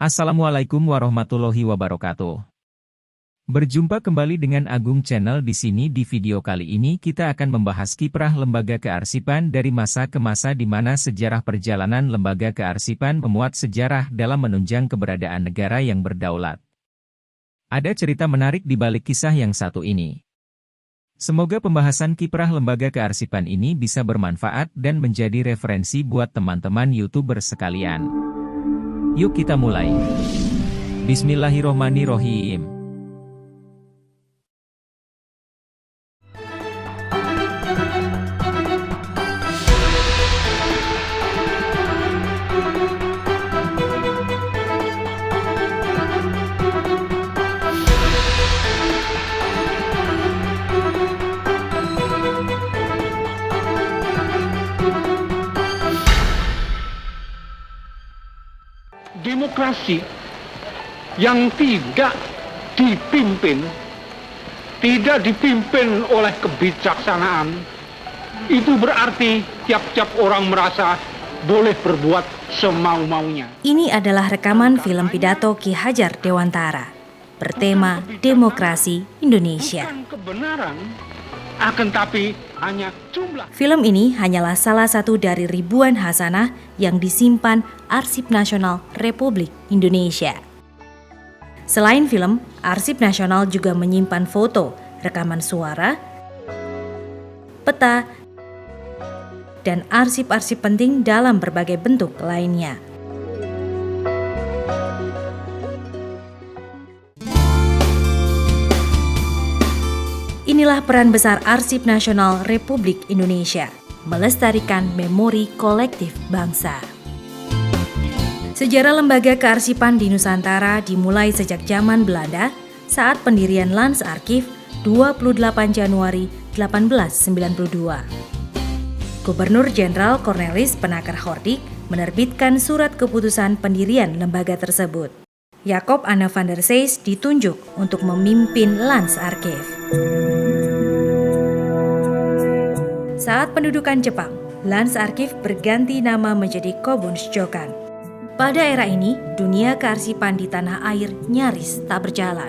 Assalamualaikum warahmatullahi wabarakatuh. Berjumpa kembali dengan Agung Channel di sini. Di video kali ini kita akan membahas kiprah lembaga kearsipan dari masa ke masa, di mana sejarah perjalanan lembaga kearsipan memuat sejarah dalam menunjang keberadaan negara yang berdaulat. Ada cerita menarik di balik kisah yang satu ini. Semoga pembahasan kiprah lembaga kearsipan ini bisa bermanfaat dan menjadi referensi buat teman-teman YouTuber sekalian. Yuk kita mulai. Bismillahirrohmanirrohim. Demokrasi yang tidak dipimpin oleh kebijaksanaan, itu berarti tiap-tiap orang merasa boleh berbuat semau-maunya. Ini adalah rekaman film pidato Ki Hajar Dewantara bertema Demokrasi Indonesia. Bukan kebenaran, akan tapi hanya jumlah. Film ini hanyalah salah satu dari ribuan hasanah yang disimpan Arsip Nasional Republik Indonesia. Selain film, Arsip Nasional juga menyimpan foto, rekaman suara, peta, dan arsip-arsip penting dalam berbagai bentuk lainnya. Inilah peran besar Arsip Nasional Republik Indonesia, melestarikan memori kolektif bangsa. Sejarah lembaga kearsipan di Nusantara dimulai sejak zaman Belanda saat pendirian Landsarchief 28 Januari 1892. Gubernur Jenderal Cornelis Penakar Hordik menerbitkan surat keputusan pendirian lembaga tersebut. Jacob Anna van der Seyss ditunjuk untuk memimpin Landsarchief. Saat pendudukan Jepang, Landsarchief berganti nama menjadi Kobunschokkan. Pada era ini, dunia kearsipan di tanah air nyaris tak berjalan.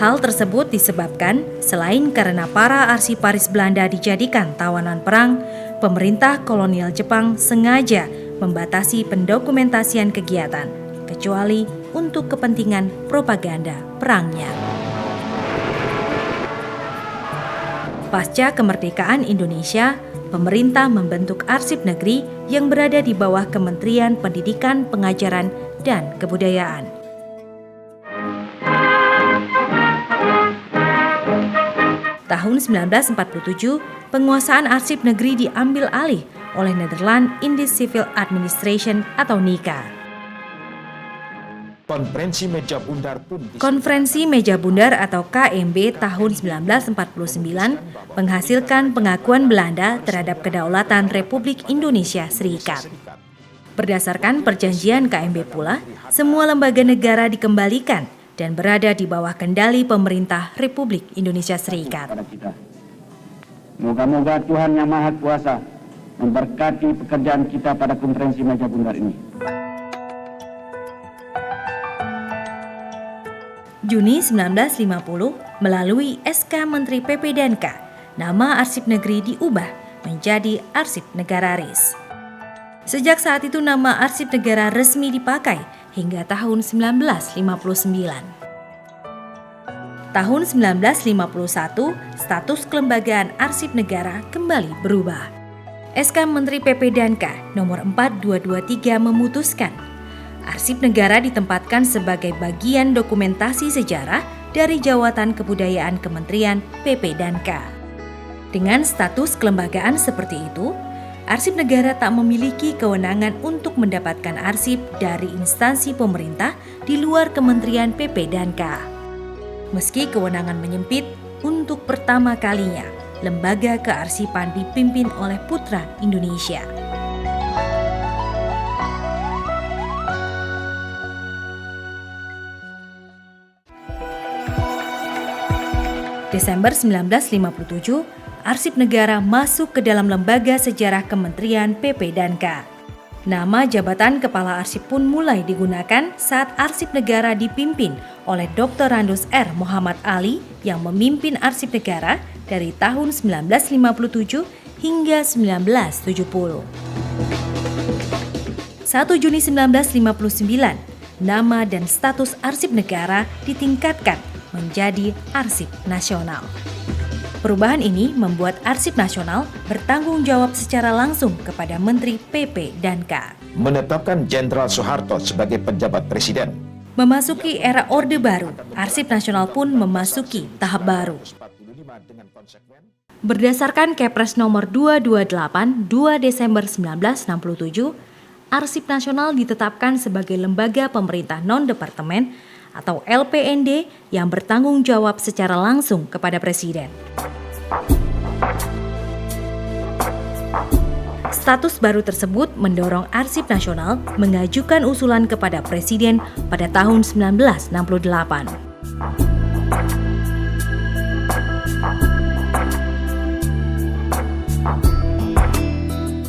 Hal tersebut disebabkan selain karena para arsiparis Belanda dijadikan tawanan perang, pemerintah kolonial Jepang sengaja membatasi pendokumentasian kegiatan, kecuali untuk kepentingan propaganda perangnya. Pasca kemerdekaan Indonesia, pemerintah membentuk arsip negeri yang berada di bawah Kementerian Pendidikan, Pengajaran, dan Kebudayaan. Tahun 1947, penguasaan arsip negeri diambil alih oleh Netherlands Indisch Civil Administration atau NICA. Konferensi Meja Bundar atau KMB tahun 1949 menghasilkan pengakuan Belanda terhadap kedaulatan Republik Indonesia Serikat. Berdasarkan perjanjian KMB pula, semua lembaga negara dikembalikan dan berada di bawah kendali pemerintah Republik Indonesia Serikat. Moga-moga Tuhan Yang Maha Kuasa memberkati pekerjaan kita pada konferensi Meja Bundar ini. Juni 1950, melalui SK Menteri PP dan K, nama Arsip Negeri diubah menjadi Arsip Negara RIS. Sejak saat itu nama Arsip Negara resmi dipakai hingga tahun 1959. Tahun 1951, status kelembagaan Arsip Negara kembali berubah. SK Menteri PP dan K nomor 4223 memutuskan Arsip Negara ditempatkan sebagai bagian dokumentasi sejarah dari Jawatan Kebudayaan Kementerian PP dan K. Dengan status kelembagaan seperti itu, Arsip Negara tak memiliki kewenangan untuk mendapatkan arsip dari instansi pemerintah di luar Kementerian PP dan K. Meski kewenangan menyempit, untuk pertama kalinya, lembaga kearsipan dipimpin oleh putra Indonesia. Desember 1957, Arsip Negara masuk ke dalam Lembaga Sejarah Kementerian PP dan K. Nama jabatan Kepala Arsip pun mulai digunakan saat Arsip Negara dipimpin oleh Dr. Randus R. Muhammad Ali yang memimpin Arsip Negara dari tahun 1957 hingga 1970. 1 Juni 1959, nama dan status Arsip Negara ditingkatkan menjadi Arsip Nasional. Perubahan ini membuat Arsip Nasional bertanggung jawab secara langsung kepada Menteri PP dan K. Menetapkan Jenderal Soeharto sebagai pejabat presiden. Memasuki era Orde Baru, Arsip Nasional pun memasuki tahap baru. Berdasarkan Kepres nomor 228 2 Desember 1967, Arsip Nasional ditetapkan sebagai lembaga pemerintah non-departemen atau LPND yang bertanggung jawab secara langsung kepada Presiden. Status baru tersebut mendorong Arsip Nasional mengajukan usulan kepada Presiden pada tahun 1968.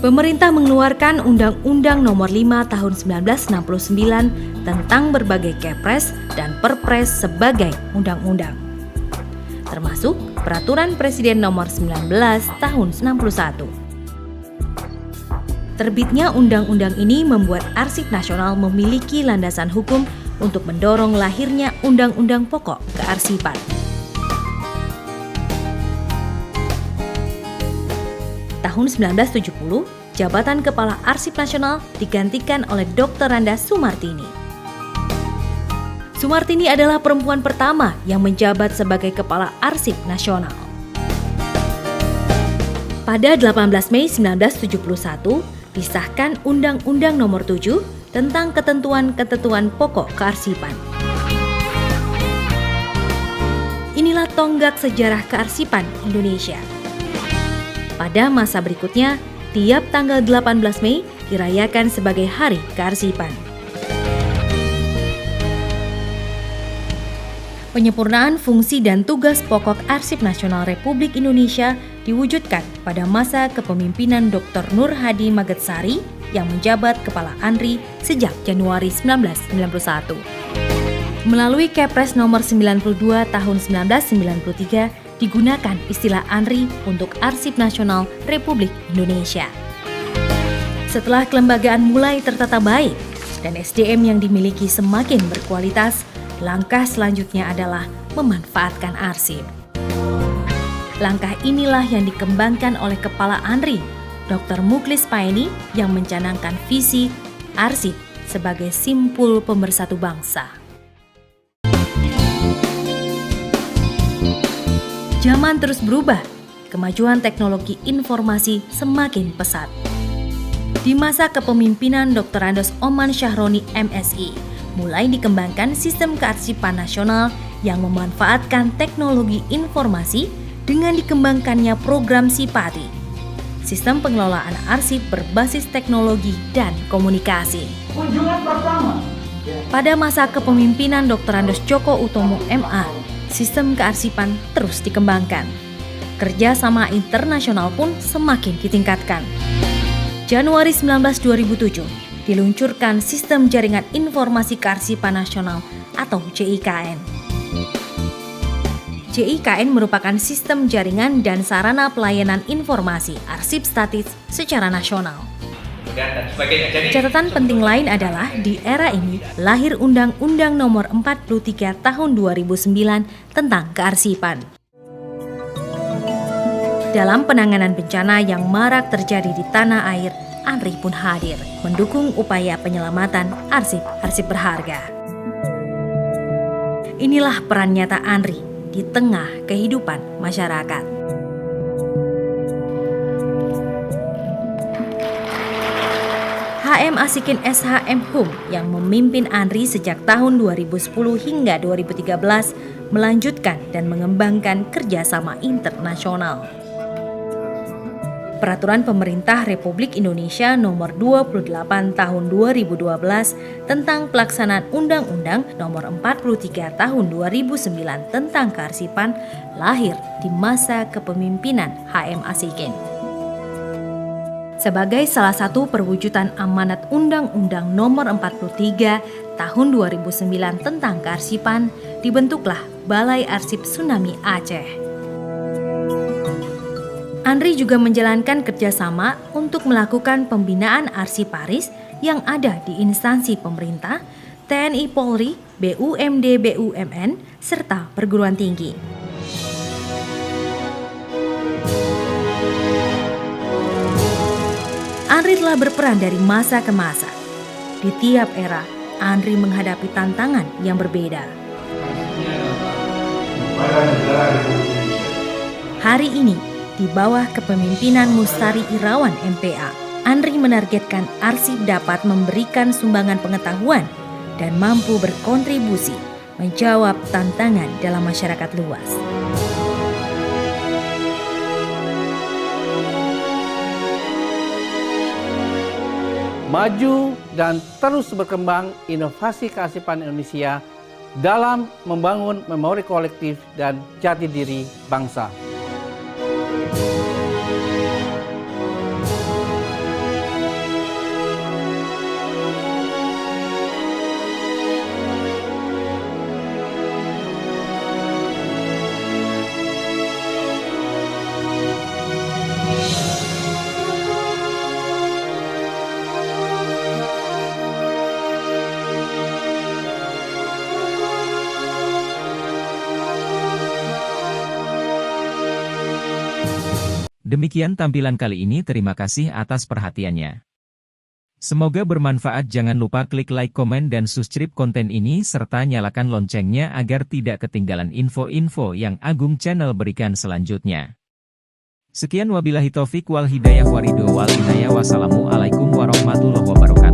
Pemerintah mengeluarkan Undang-Undang Nomor 5 Tahun 1969 tentang berbagai Kepres dan Perpres sebagai undang-undang, termasuk Peraturan Presiden Nomor 19 Tahun 61. Terbitnya undang-undang ini membuat Arsip Nasional memiliki landasan hukum untuk mendorong lahirnya Undang-Undang Pokok Kearsipan. Tahun 1970, jabatan Kepala Arsip Nasional digantikan oleh Dr. Randa Sumartini. Sumartini adalah perempuan pertama yang menjabat sebagai Kepala Arsip Nasional. Pada 18 Mei 1971, disahkan Undang-Undang Nomor 7 tentang ketentuan-ketentuan pokok kearsipan. Inilah tonggak sejarah kearsipan Indonesia. Pada masa berikutnya, tiap tanggal 18 Mei dirayakan sebagai Hari Kearsipan. Penyempurnaan fungsi dan tugas pokok Arsip Nasional Republik Indonesia diwujudkan pada masa kepemimpinan Dr. Nur Hadi Magetsari yang menjabat Kepala ANRI sejak Januari 1991. Melalui Kepres nomor 92 tahun 1993, digunakan istilah ANRI untuk Arsip Nasional Republik Indonesia. Setelah kelembagaan mulai tertata baik dan SDM yang dimiliki semakin berkualitas, langkah selanjutnya adalah memanfaatkan arsip. Langkah inilah yang dikembangkan oleh Kepala ANRI, Dr. Muklis Paeni, yang mencanangkan visi arsip sebagai simpul pemersatu bangsa. Zaman terus berubah, kemajuan teknologi informasi semakin pesat. Di masa kepemimpinan Dr. Andos Oman Syahroni MSI, mulai dikembangkan sistem kearsipan nasional yang memanfaatkan teknologi informasi dengan dikembangkannya program Sipati, sistem pengelolaan arsip berbasis teknologi dan komunikasi. Pada masa kepemimpinan Dr. Andos Djoko Utomo MA, sistem kearsipan terus dikembangkan. Kerjasama internasional pun semakin ditingkatkan. Januari 19 2007, diluncurkan Sistem Jaringan Informasi Kearsipan Nasional atau JIKN. JIKN merupakan sistem jaringan dan sarana pelayanan informasi arsip statis secara nasional. Catatan penting lain adalah di era ini lahir Undang-Undang Nomor 43 Tahun 2009 tentang kearsipan. Dalam penanganan bencana yang marak terjadi di tanah air, ANRI pun hadir mendukung upaya penyelamatan arsip-arsip berharga. Inilah peran nyata ANRI di tengah kehidupan masyarakat. HM Asikin SHM Hum yang memimpin ANRI sejak tahun 2010 hingga 2013 melanjutkan dan mengembangkan kerjasama internasional. Peraturan Pemerintah Republik Indonesia Nomor 28 Tahun 2012 tentang pelaksanaan Undang-Undang Nomor 43 Tahun 2009 tentang kearsipan lahir di masa kepemimpinan HM Asikin. Sebagai salah satu perwujudan amanat Undang-Undang Nomor 43 Tahun 2009 tentang kearsipan, dibentuklah Balai Arsip Tsunami Aceh. Andri juga menjalankan kerjasama untuk melakukan pembinaan arsiparis yang ada di instansi pemerintah, TNI Polri, BUMD BUMN, serta perguruan tinggi. Andri telah berperan dari masa ke masa. Di tiap era, Andri menghadapi tantangan yang berbeda. Hari ini, di bawah kepemimpinan Mustari Irawan MPA, Andri menargetkan arsip dapat memberikan sumbangan pengetahuan dan mampu berkontribusi menjawab tantangan dalam masyarakat luas. Maju dan terus berkembang inovasi kearsipan Indonesia dalam membangun memori kolektif dan jati diri bangsa. Demikian tampilan kali ini, terima kasih atas perhatiannya. Semoga bermanfaat. Jangan lupa klik like, komen, dan subscribe konten ini serta nyalakan loncengnya agar tidak ketinggalan info-info yang Agung Channel berikan selanjutnya. Sekian wabillahi taufik wal hidayah waridho wal inayah. Wassalamualaikum warahmatullahi wabarakatuh.